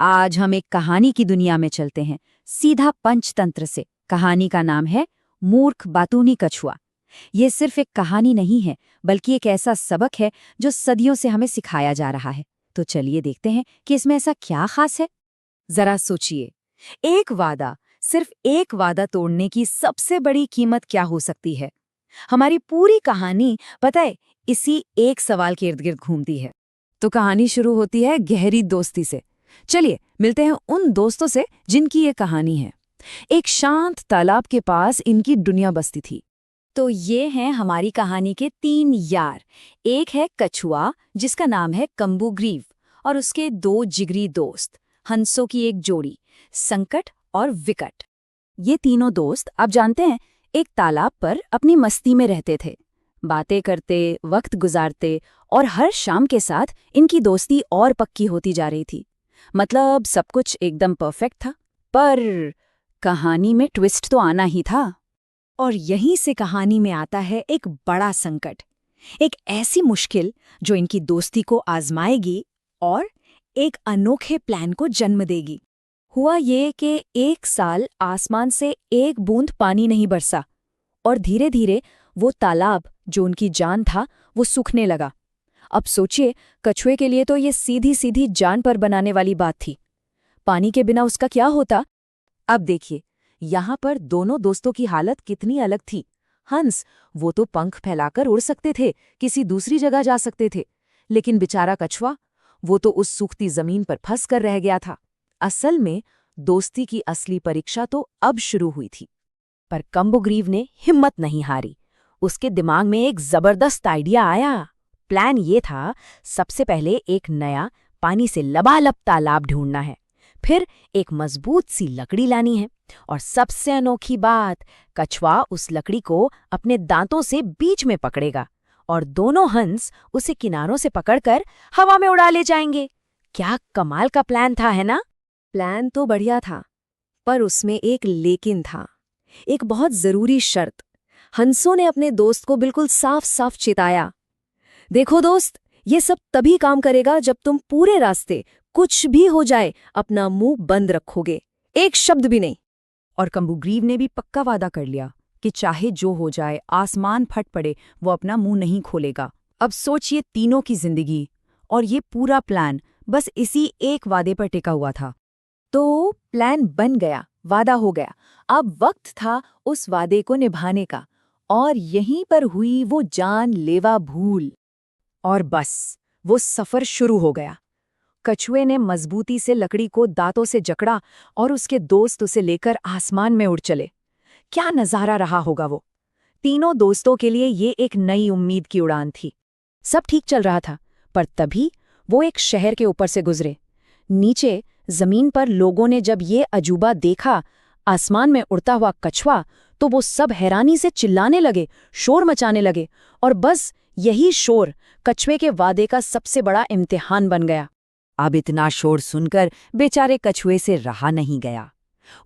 आज हम एक कहानी की दुनिया में चलते हैं, सीधा पंचतंत्र से। कहानी का नाम है मूर्ख बातूनी कछुआ। ये सिर्फ एक कहानी नहीं है, बल्कि एक ऐसा सबक है जो सदियों से हमें सिखाया जा रहा है। तो चलिए देखते हैं कि इसमें ऐसा क्या खास है। जरा सोचिए, एक वादा, सिर्फ एक वादा तोड़ने की सबसे बड़ी कीमत क्या हो सकती है? हमारी पूरी कहानी, पता है, इसी एक सवाल के इर्द गिर्द घूमती है। तो कहानी शुरू होती है गहरी दोस्ती से। चलिए मिलते हैं उन दोस्तों से जिनकी ये कहानी है। एक शांत तालाब के पास इनकी दुनिया बसती थी। तो ये हैं हमारी कहानी के 3 यार। एक है कछुआ, जिसका नाम है कम्बुग्रीव, और उसके 2 जिगरी दोस्त, हंसों की एक जोड़ी, संकट और विकट। ये तीनों दोस्त, आप जानते हैं, एक तालाब पर अपनी मस्ती में रहते थे, बातें करते, वक्त गुजारते, और हर शाम के साथ इनकी दोस्ती और पक्की होती जा रही थी। मतलब सब कुछ एकदम परफेक्ट था। पर कहानी में ट्विस्ट तो आना ही था। और यहीं से कहानी में आता है एक बड़ा संकट, एक ऐसी मुश्किल जो इनकी दोस्ती को आजमाएगी और एक अनोखे प्लान को जन्म देगी। हुआ ये कि एक साल आसमान से एक बूंद पानी नहीं बरसा, और धीरे धीरे वो तालाब जो उनकी जान था वो सूखने लगा। अब सोचिए, कछुए के लिए तो ये सीधी सीधी जान पर बनाने वाली बात थी। पानी के बिना उसका क्या होता? अब देखिए, यहाँ पर दोनों दोस्तों की हालत कितनी अलग थी। हंस, वो तो पंख फैलाकर उड़ सकते थे, किसी दूसरी जगह जा सकते थे। लेकिन बेचारा कछुआ, वो तो उस सूखती जमीन पर फंस कर रह गया था। असल में दोस्ती की असली परीक्षा तो अब शुरू हुई थी। पर कम्बुग्रीव ने हिम्मत नहीं हारी। उसके दिमाग में एक जबरदस्त आइडिया आया। प्लान ये था, सबसे पहले एक नया पानी से लबालब तालाब ढूंढना है, फिर एक मजबूत सी लकड़ी लानी है, और सबसे अनोखी बात, कछुआ उस लकड़ी को अपने दांतों से बीच में पकड़ेगा और दोनों हंस उसे किनारों से पकड़कर हवा में उड़ा ले जाएंगे। क्या कमाल का प्लान था, है ना? प्लान तो बढ़िया था, पर उसमें एक लेकिन था, एक बहुत जरूरी शर्त। हंसों ने अपने दोस्त को बिल्कुल साफ साफ चेताया, देखो दोस्त, ये सब तभी काम करेगा जब तुम पूरे रास्ते, कुछ भी हो जाए, अपना मुंह बंद रखोगे, एक शब्द भी नहीं। और कम्बुग्रीव ने भी पक्का वादा कर लिया कि चाहे जो हो जाए, आसमान फट पड़े, वो अपना मुंह नहीं खोलेगा। अब सोचिए तीनों की जिंदगी और ये पूरा प्लान बस इसी एक वादे पर टिका हुआ था। तो प्लान बन गया, वादा हो गया। अब वक्त था उस वादे को निभाने का, और यहीं पर हुई वो जानलेवा भूल। और बस वो सफर शुरू हो गया। कछुए ने मजबूती से लकड़ी को दांतों से जकड़ा और उसके दोस्त उसे लेकर आसमान में उड़ चले। क्या नजारा रहा होगा वो! तीनों दोस्तों के लिए ये एक नई उम्मीद की उड़ान थी। सब ठीक चल रहा था, पर तभी वो एक शहर के ऊपर से गुजरे। नीचे जमीन पर लोगों ने जब ये अजूबा देखा, आसमान में उड़ता हुआ कछुआ, तो वो सब हैरानी से चिल्लाने लगे, शोर मचाने लगे। और बस यही शोर कछुए के वादे का सबसे बड़ा इम्तिहान बन गया। अब इतना शोर सुनकर बेचारे कछुए से रहा नहीं गया।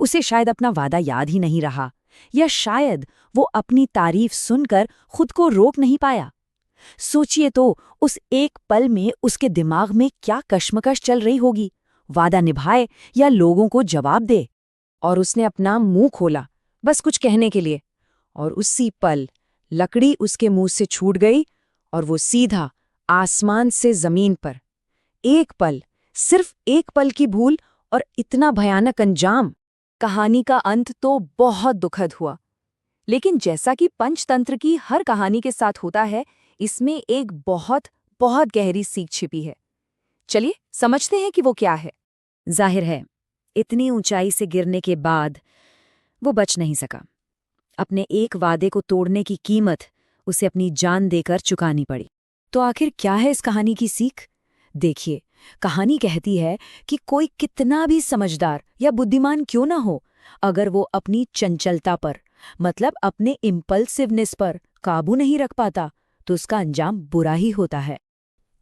उसे शायद अपना वादा याद ही नहीं रहा, या शायद वो अपनी तारीफ सुनकर खुद को रोक नहीं पाया। सोचिए तो, उस एक पल में उसके दिमाग में क्या कश्मकश चल रही होगी, वादा निभाए या लोगों को जवाब दे। और उसने अपना मुंह खोला, बस कुछ कहने के लिए, और उसी पल लकड़ी उसके मुंह से छूट गई और वो सीधा आसमान से जमीन पर। एक पल, सिर्फ एक पल की भूल और इतना भयानक अंजाम। कहानी का अंत तो बहुत दुखद हुआ, लेकिन जैसा कि पंचतंत्र की हर कहानी के साथ होता है, इसमें एक बहुत बहुत गहरी सीख छिपी है। चलिए समझते हैं कि वो क्या है। जाहिर है, इतनी ऊंचाई से गिरने के बाद वो बच नहीं सका। अपने एक वादे को तोड़ने की कीमत उसे अपनी जान देकर चुकानी पड़ी। तो आखिर क्या है इस कहानी की सीख? देखिए, कहानी कहती है कि कोई कितना भी समझदार या बुद्धिमान क्यों ना हो, अगर वो अपनी चंचलता पर, मतलब अपने इम्पल्सिवनेस पर काबू नहीं रख पाता, तो उसका अंजाम बुरा ही होता है।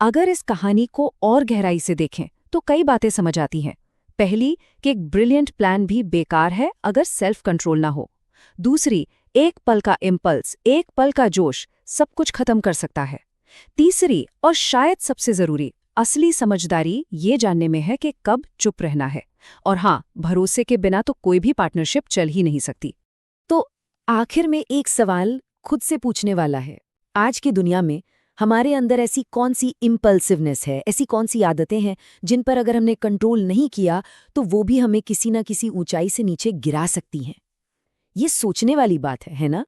अगर इस कहानी को और गहराई से देखें तो कई बातें समझ आती हैं। पहली, कि एक ब्रिलियंट प्लान भी बेकार है अगर सेल्फ कंट्रोल ना हो। दूसरी, एक पल का इम्पल्स, एक पल का जोश सब कुछ खत्म कर सकता है। तीसरी, और शायद सबसे जरूरी, असली समझदारी ये जानने में है कि कब चुप रहना है। और हाँ, भरोसे के बिना तो कोई भी पार्टनरशिप चल ही नहीं सकती। तो आखिर में एक सवाल खुद से पूछने वाला है, आज की दुनिया में हमारे अंदर ऐसी कौन सी इम्पल्सिवनेस है, ऐसी कौन सी आदतें हैं जिन पर अगर हमने कंट्रोल नहीं किया तो वो भी हमें किसी न किसी ऊंचाई से नीचे गिरा सकती हैं? ये सोचने वाली बात है ना?